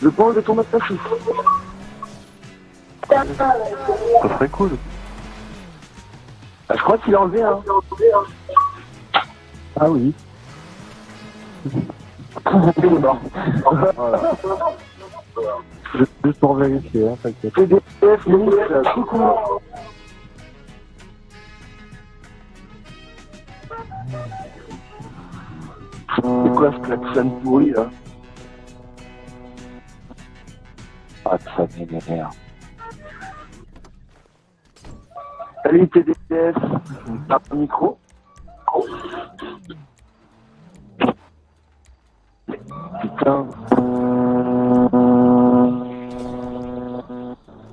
le point de ton mode passif. Ça serait cool. Ah, je crois qu'il a enlevé un. Ah oui. Il est mort. Voilà. Juste pour vérifier, hein, t'inquiète. PDF, Mix, coucou. C'est quoi ce klaxon pourri là? Ah, ça m'énerve. Salut TDF, t'as un micro? Putain.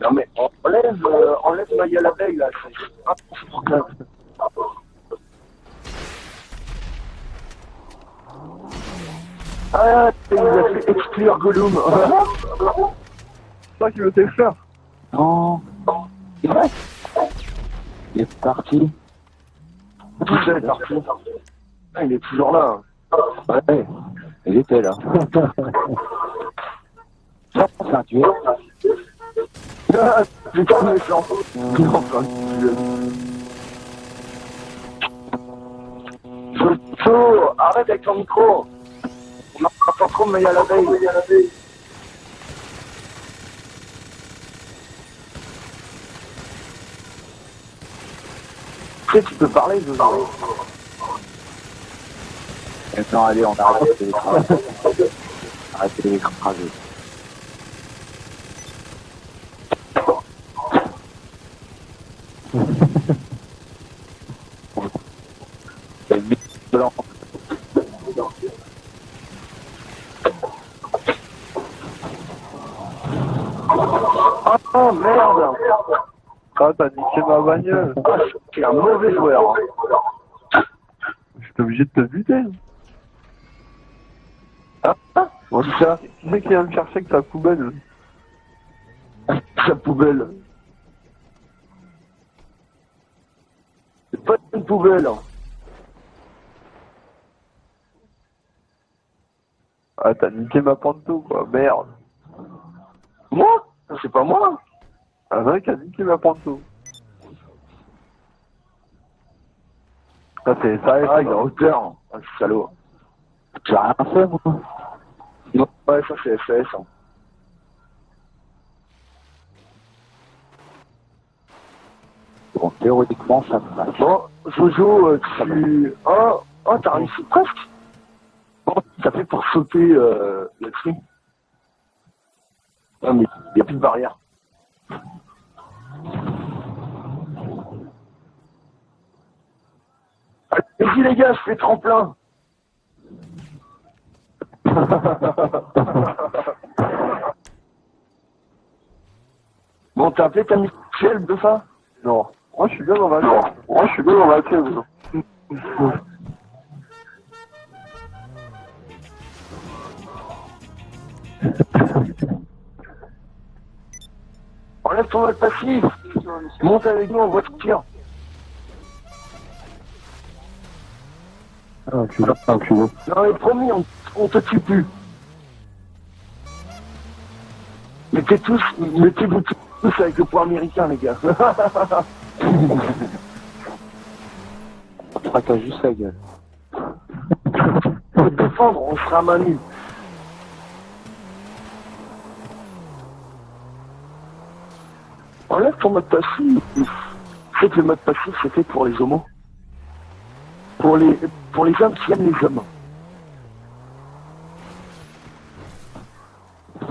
Non mais enlève Maya l'abeille là, c'est insupportable. Ah, il a fait exclure Gollum. C'est toi qui veux t'extraire. Non. Il est parti. Tout ça est parti. Ah, il est toujours là. Ouais, il était là. Ça, c'est un tueur. Ah, putain, méchant. Enfin, Jojo, arrête avec ton micro. On n'a pas trop de Maya l'abeille. Tu sais, tu peux parler, Jojo. Maintenant, allez, on arrête de l'écraser. Arrêtez de l'écraser. C'est le mythe blanc. Oh merde. Ah, t'as niqué ma bagnole. Ah, c'est un mauvais joueur. J'étais obligé de te buter. Ah, Bon, c'est ça, tu sais qui vient me chercher avec sa poubelle. sa poubelle. C'est pas une poubelle. Ah, t'as niqué ma panto, quoi. Merde. Moi? C'est pas moi. Un mec a niqué ma panto. Ça, c'est ça. Ah, il est en hauteur. Ah, ce salaud. Tu as rien fait, moi. Ouais, ça c'est FS. Hein. Bon, théoriquement, ça me passe. Bon, Jojo, tu... Oh, t'as réussi presque. Bon, t'as fait pour sauter le tri. Ah, mais il n'y a plus de barrière. Allez-y les gars, je fais tremplin. Bon, t'as appelé ta mutuelle de ça? Non. Moi, je suis bien dans la queue. Moi, je suis bien dans la queue. Enlève ton mode passif. Monte avec nous en voiture. Ah, tu veux. Non mais promis, on te tue plus. Mettez-vous tous avec le poids américain, les gars. On fracasse juste la gueule. Faut te défendre, on sera à main nue. Enlève ton mode passif. C'est que le mode passif, c'est fait pour les homos. Pour les hommes qui aiment les hommes.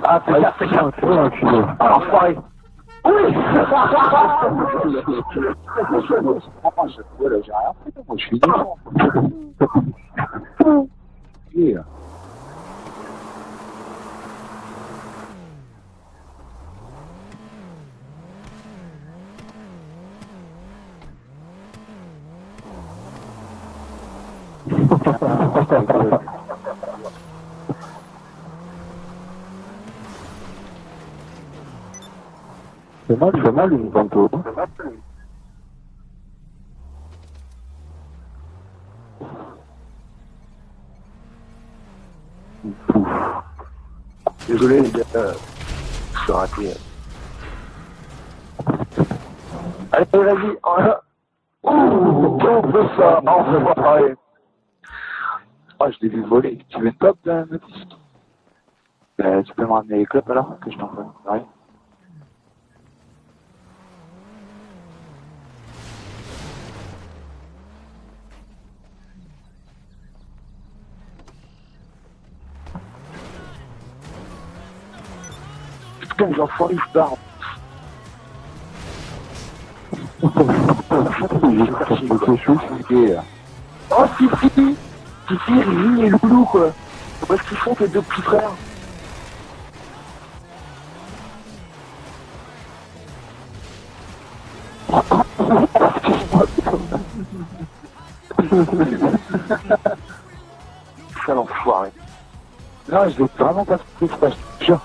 Ah, fais gaffe, fais gaffe. Ah, enfoiré. Oui. J'ai rien fait, moi, je suis d'accord. Yeah. C'est mal une panto. Désolé les gars, je suis raté. Allez, vas-y. On fait ça, enfoiré. Oh, je l'ai vu voler. Tu veux une top de notice? Tu peux me ramener les clopes alors que je t'envoie. Ouais. Putain, les enfoirés, ils se barrent. C'est chaud, c'est là. Oh, Fifi, Rimi et Loulou, quoi. Où est-ce qu'ils font tes deux petits frères? Ça l'enfoiré. Non, je l'ai vraiment pas fait exprès, je te jure.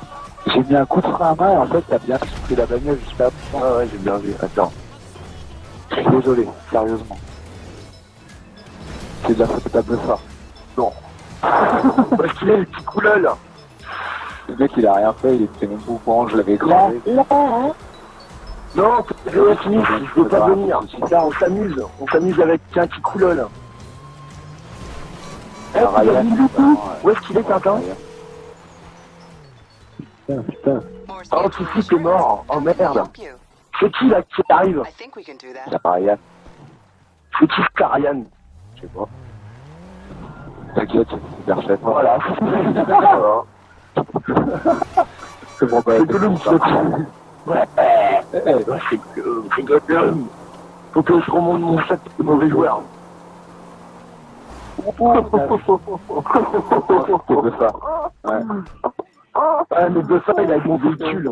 J'ai mis un coup de frein à main et en fait, t'as bien pris la bagnole juste là. Ah ouais, j'ai bien vu. Attends. Je suis désolé, sérieusement. C'est de la faute à Buffa. Non. Parce qu'il a les petits couleurs, là. Le mec, il a rien fait, il était même pas au courant, je l'avais écrasé. Non, fini, je veux pas venir. Là, on s'amuse avec un petit couleur, là. Eh, tu as mis Loulou? Où est-ce qu'il est, Tintin? Putain. Oh, Fifi, t'es mort. Oh, merde. C'est qui, là, qui arrive? C'est pas Ryan. C'est qui, Ryan? Je sais pas. T'inquiète, c'est super chef. Voilà. C'est bon, bah, C'est Gollum qui l'a tué. Ouais, c'est Gollum. Faut que je remonte mon sac de mauvais joueur. C'est Buffa. Ouais. Ah, mais Buffa, il a mon véhicule.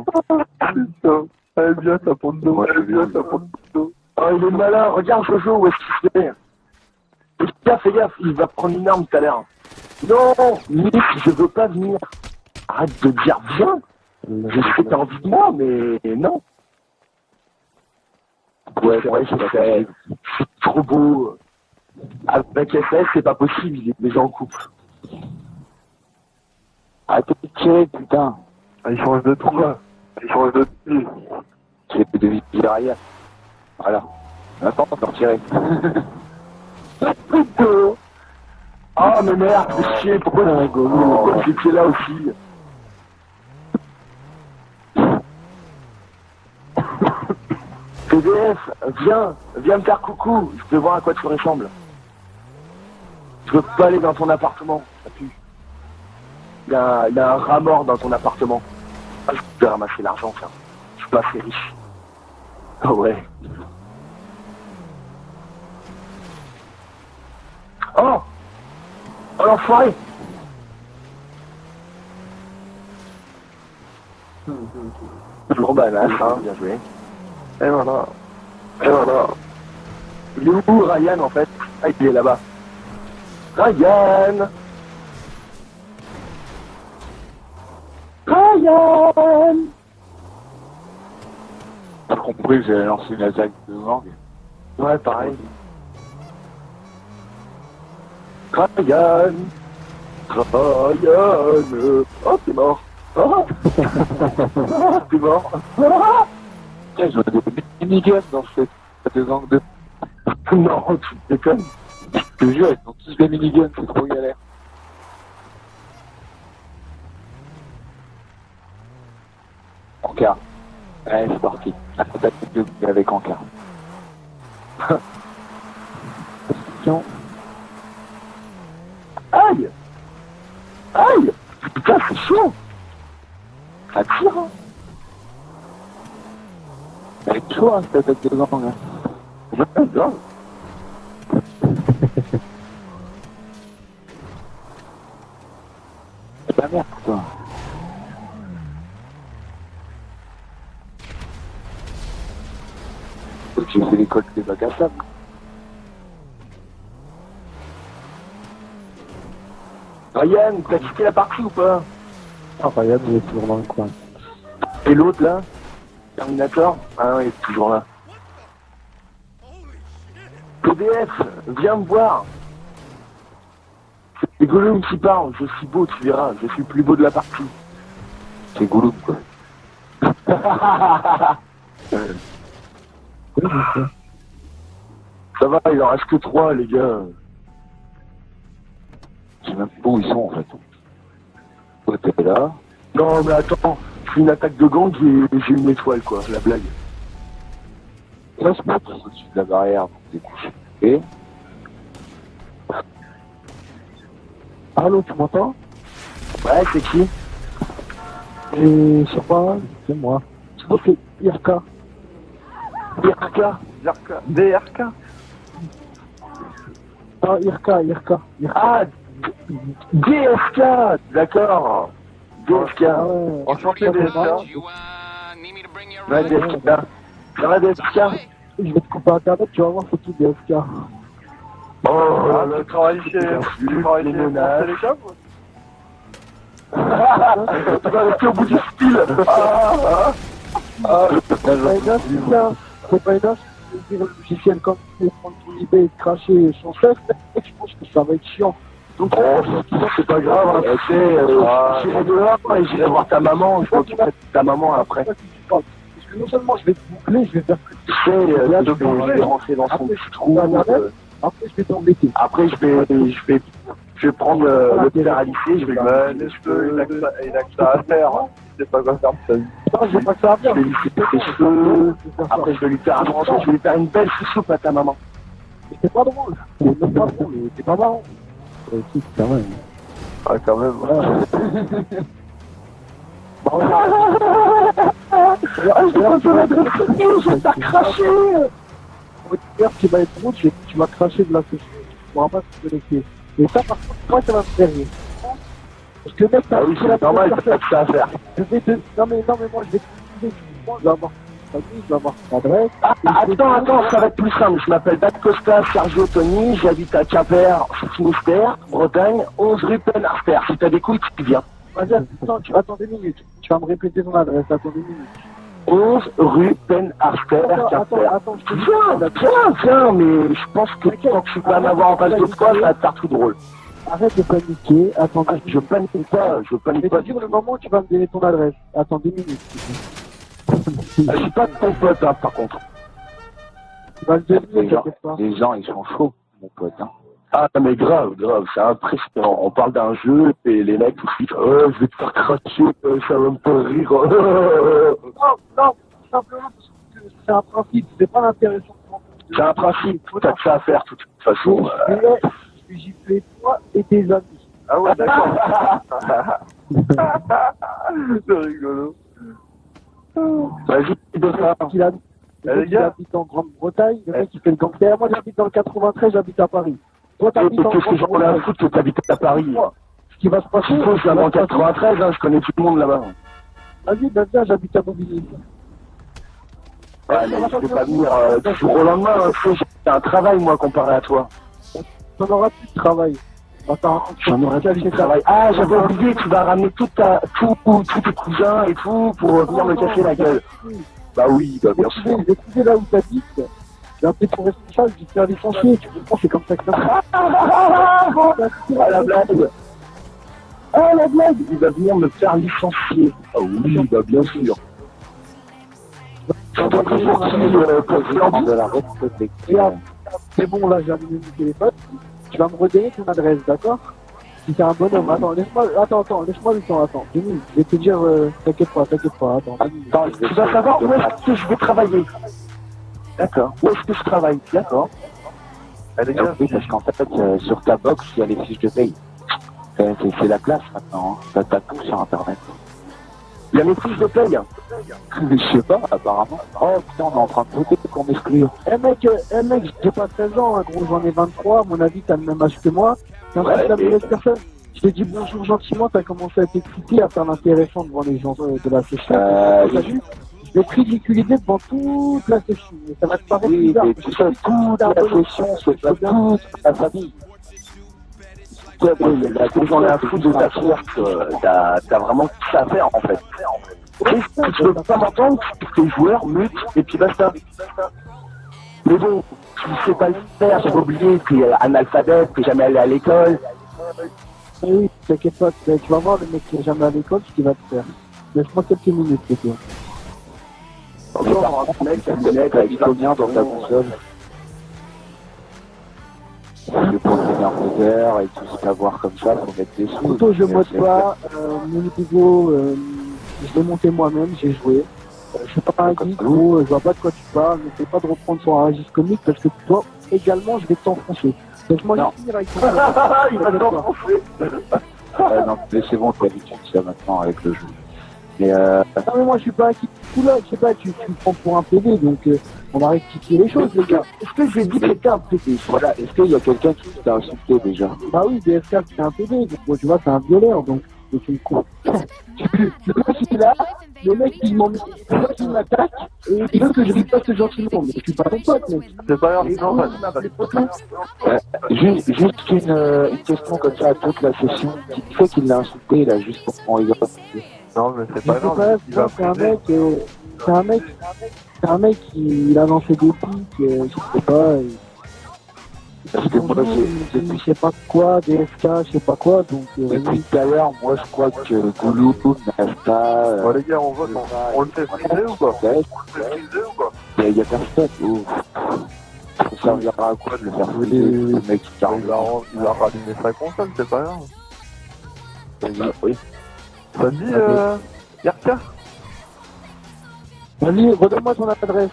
Putain. Allez, bien, ça prend de dos. Moi, je Allez, suis bien, bien. ça prend de dos. Oh, il est malin. Regarde Jojo, où est-ce qu'il se fait? Fais gaffe, il va prendre une arme tout à l'heure. Non, Nick, je veux pas venir. Arrête de dire viens. Je sais que t'as envie de moi, mais non. Ouais, c'est vrai, c'est trop beau. Avec SS, c'est pas possible, il est déjà en couple. Arrêtez de tirer, putain. Ah, il change de trou, là. Il change de style. J'ai fait de viser Ryan. Voilà. Maintenant, on peut retirer. Ah, mais merde, fais chier, pourquoi t'as rigolé? Pourquoi tu étais là aussi? PDF, viens me faire coucou, je peux voir à quoi tu ressembles. Je veux pas aller dans ton appartement, ça pue. Il y a un rat mort dans ton appartement. Ah, je peux ramasser l'argent, ça. Je suis pas assez riche. Oh ouais. Oh l'enfoiré. Bon bah là, bien joué. Et voilà. Il est où Ryan en fait? Ah, il est là-bas. Ryan. T'as compris que j'allais lancer une attaque de gang. Ouais, pareil. Ryan. Oh, t'es mort. Oh, t'es mort. Tiens, ils ont des miniguns dans cette de gang de... Non, tu déconnes. Je te jure, ils ont tous des miniguns, c'est trop galère. Encart. Ouais, c'est parti. Attaque de gang avec Encart. Attention. Aïe. Putain, c'est chaud. Ça tire, hein. Elle est chaud, hein, cette attaque de gang. Hein. Ouais, grave. C'est pas merde, toi. Tu fais l'école des bacs à sable. Ryan, t'as quitté la partie ou pas? Ah, Ryan, il est toujours dans le coin. Et l'autre là? Terminator? Ah non, il est toujours là. PDF, viens me voir. C'est Gollum qui parle, je suis beau, tu verras, je suis le plus beau de la partie. C'est Goulou, quoi. Ça va, il en reste que 3, les gars. Je sais même pas où ils sont, en fait. Toi, t'es là. Non, mais attends, je fais une attaque de gang, j'ai une étoile, quoi, la blague. Là, je peux passer au-dessus de la barrière, donc t'es couché. Et Allô, tu m'entends? Ouais, c'est qui? Et je sais pas, c'est moi. C'est IRK. IRK. DRK. Ah, IRK. Ah, DSK, d'accord. DSK. Ah ouais. Enchanté, DSK. Ouais, DSK. Ça va, DSK? Je vais te couper internet, tu vas voir, c'est qui DSK. Oh, Ah, tu travailles chez menaces. Télécom? Tu vas rester au bout du style. C'est pas une offre, c'est le logiciel comme tu peux prendre ton eBay et te cracher son chef, je pense que ça va être chiant. Donc, C'est pas grave, hein, tu sais, j'irai dehors et j'irai voir ta maman, je m'occuperai de ta maman après. Parce que non seulement je vais te boucler, je vais faire que Tu sais, là, je vais rentrer dans son petit trou. après je vais t'embêter. Après, je vais prendre le père à lycée, je vais Les cheveux, il a que ça à faire. Hein. C'est pas quoi faire de sa vie. Non, je vais pas que ça à je faire. vais lui couper les cheveux. Après, je vais lui faire à manger, je vais lui faire une belle soupe à ta maman. C'est pas drôle. C'est même pas drôle, c'est pas marrant. Si, quand même. Ah, quand même. Je vais te cracher. Qui va être drôle, tu vas cracher de la société. Tu pourras pas se connecter. Et ça, par contre, moi, ça va me faire rire. Parce que mec, Ah oui, c'est normal, t'as pas que ça à faire. je vais te... Non, mais moi, je vais te dire, je vais avoir ta famille, je vais avoir ton adresse. Attends, ça va être plus simple. Je m'appelle Costa Sergio Tony, j'habite à Quimper, Finistère, Bretagne, 11 rue Penarter. Si t'as des couilles, tu viens. Vas-y, attends 2 minutes. Tu vas me répéter ton adresse, attends 2 minutes. 11 rue Penarter, Quimper. Attends, je te dis. Viens, mais je pense que quand tu vas m'avoir en face de toi, ça va te faire tout drôle. Arrête de paniquer, attends. Je panique pas, je Je panique vais pas. te dire le moment où tu vas me donner ton adresse. Attends 2 minutes. Je suis pas ton pote, hein, par contre. Tu vas le devenir, t'inquiète pas. Les gens, ils sont chauds, mon pote. Hein. Ah, mais grave, c'est impressionnant. On parle d'un jeu, et les mecs tout de suite, je vais te faire cracher, ça va me faire rire. Non, simplement parce que c'est un principe, c'est pas l'intéressant. C'est un principe, t'as que ça à faire, de toute façon. Je j'y fais toi et tes amis. Ah ouais, d'accord. C'est rigolo. Vas-y, de ça. Il habite en Grande-Bretagne, le mec il fait le gangster. Moi j'habite dans le 93, j'habite à Paris. Toi t'habites en Qu'est-ce que j'en ai à foutre que t'habites à Paris? Ce qui va se passer, Je suppose que je suis en 93, hein, je connais tout le monde là-bas. Vas-y, ben viens, j'habite à Bobigny. Ouais, mais je peux pas venir du jour au lendemain, hein, tu sais, j'ai un travail, moi, comparé à toi. T'en auras plus de travail. J'en aurais plus de travail. Ah, j'avais oublié, tu vas ramener tous tes cousins et tout pour venir me casser la gueule. Bah oui, bah bien sûr. Je vais trouver là où t'habites. J'ai appelé ton responsable, je vais te faire licencier. Tu comprends, c'est comme ça que ça se passe. Ah, la blague. Ah, la blague. Il va venir me faire licencier. Ah oui, bah bien sûr. De la Regarde, c'est bon, là, j'ai allumé mon téléphone. Tu vas me redonner ton adresse, d'accord? Si t'es un bonhomme, attends, laisse-moi le temps, attends. 2 minutes, je vais te dire, t'inquiète pas, attends. Tu vas savoir où est-ce que je vais travailler. D'accord. Où est-ce que je travaille? D'accord. Allez, Oui, parce qu'en fait, sur ta box, il y a les fiches de paye. C'est la classe maintenant, hein. T'as tout sur Internet. Il y a mes fiches de paye. Je sais pas, apparemment. Oh putain, on est en train de voter pour m'exclure. Mec, j'ai pas 13 ans, hein, gros, j'en ai 23, à mon avis, t'as le même âge que moi. T'es en train de taper les personnes. Je t'ai dit bonjour gentiment, t'as commencé à t'exciter, à faire l'intéressant devant les gens de la session. Je vais te ridiculiser devant toute la session. Ça va te paraître bizarre. Mais tu sais, toute la session, c'est pas toute la famille. J'en ai à foutre de ta source, t'as vraiment tout ça à faire en fait. Tu veux pas m'entendre, t'es joueur, mute, et puis basta. Mais bon, tu sais pas le faire, j'avais oublié, t'es analphabète, t'es jamais allé à l'école. Oui, t'inquiète pas, tu vas voir le mec qui est jamais à l'école, ce qu'il va te faire. Laisse-moi quelques minutes, s'il te plaît. Encore un mec, T'as mis combien dans ta console? Le pour devenir modère et tout savoir comme ça, faut mettre des sous. Plutôt, je mode pas. Mon niveau, je l'ai monté moi-même, j'ai joué. Je suis pas un geek, gros, je vois pas de quoi tu parles, ne fais pas de reprendre son registre comique parce que toi, également, je vais t'enfoncer. Laisse-moi Non. finir avec ton il va t'enfoncer. Non, mais c'est bon, t'as l'habitude ça maintenant avec le jeu. Mais Non mais moi je suis pas un geek là, je sais pas, tu me prends pour un PD, donc on va rectifier les choses les gars. Est-ce que j'ai dit que c'était un pété? voilà, est-ce qu'il y a quelqu'un qui t'a insulté déjà? Bah oui, DSK c'est un PD, donc moi, tu vois c'est un violeur, donc c'est une con. Le mec il est là, le mec il m'attaque, et il veut que je riposte gentiment, mais je suis pas ton pote mec. C'est pas grave, Et non, il m'a appelé potin. Juste une question comme ça à toute la session. Qui fait qu'il l'a insulté là, juste pour qu'on rigole? non, mais c'est Je pas sais grave. pas, Il va c'est un priver. mec, c'est un mec qui il a lancé des pics, je sais pas. Parce que moi, Je sais pas quoi, DSK, je sais pas quoi, donc depuis tout à l'heure, moi je crois que Goulou, Nasta, Bon, les gars, on vote, on le fait friser ou pas? On le fait friser ou pas? il y a personne. Oh. Ça servira à quoi de le faire friser, le mec qui Il arrive va rallumer sa console, c'est pas grave. Oui. Ça te dit, Yarka? vas-y, redonne-moi ton adresse.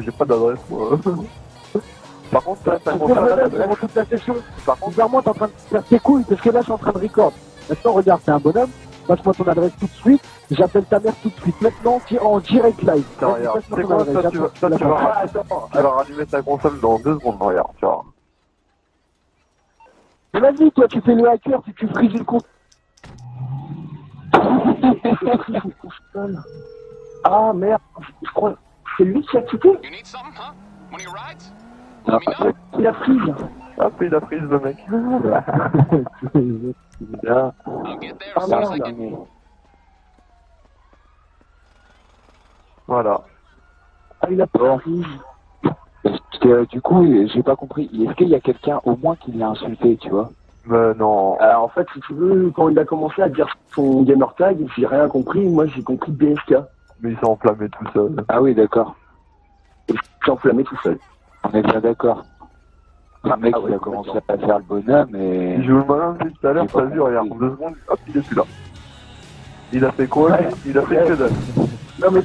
J'ai pas d'adresse, moi. Par contre, t'as ta C'est console à pendant l'adresse. toute la session. Par contre, Bizarrement, t'es en train de faire tes couilles, parce que là, je suis en train de record. Maintenant, regarde, t'es un bonhomme. Passe-moi ton adresse tout de suite. J'appelle ta mère tout de suite. Maintenant, en direct live. tiens, Vas-y, regarde. passe-moi C'est ton quoi, adresse. toi, tu vas rallumer ta console dans 2 secondes, regarde, tu vois. Mais vas-y, toi, tu fais le hacker, tu frises le compte. Ah merde, je crois que c'est lui qui a quitté. You need something, huh? One of your rides? Non, Il a pris. Hop, il a prise, le mec. là, I'll get there Ah as soon as I merde. can. Voilà. Ah, il a pris. parce que du coup, j'ai pas compris. Est-ce qu'il y a quelqu'un au moins qui l'a insulté, tu vois? Mais non. En fait, si tu veux, quand il a commencé à dire son gamer tag, j'ai rien compris. Moi, j'ai compris BSK. Mais il s'est enflammé tout seul. Ah oui, d'accord. Et je suis enflammé tout seul. On est bien d'accord. Le mec, Ah ouais, il a commencé à faire le bonhomme et... Il joue le malin depuis tout à l'heure, J'ai pas t'as vu, regarde, en compris. 2 secondes, hop, il est plus là. Il a fait quoi, lui? Il a fait que dalle. Non, mais